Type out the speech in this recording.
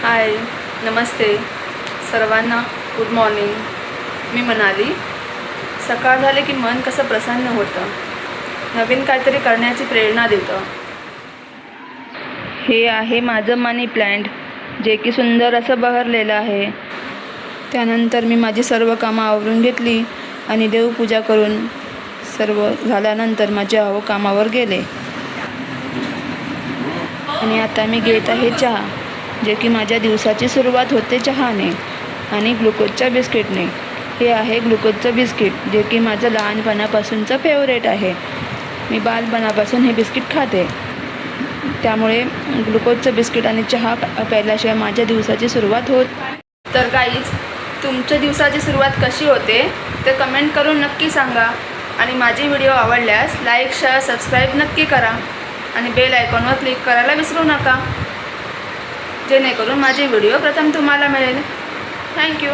हाय, नमस्ते सर्वांना. Good morning. मी मनाली. सकाळ झाले की मन कसं प्रसन्न होतं, नवीन काहीतरी करण्याची प्रेरणा देतं. हे आहे माझं मनी प्लॅन्ट, जे की सुंदर असं बहरलेलं आहे. त्यानंतर मी माझी सर्व कामं आवरून घेतली आणि देवपूजा करून सर्व झाल्यानंतर माझ्या कामावर गेले. आणि आता मी घेत आहे चहा, जे की माझ्या दिवसाची सुरुवात होते चहाने आणि ग्लुकोजच्या बिस्किटने. हे आहे ग्लुकोजचं बिस्किट, जे की माझं लहानपणापासूनचं फेवरेट आहे. मी बालपणापासून हे बिस्किट खाते, त्यामुळे ग्लुकोजचं बिस्किट आणि चहा प्यायल्याशिवाय माझ्या दिवसाची सुरुवात होत. तर काहीच तुमच्या दिवसाची सुरुवात कशी होते ते कमेंट करून नक्की सांगा. आणि माझे व्हिडिओ आवडल्यास लाईक, शेअर, सबस्क्राईब नक्की करा आणि बेल आयकॉनवर क्लिक करायला विसरू नका, जेणेकरून माझे व्हिडिओ प्रथम तुम्हाला मिळेल. थँक्यू.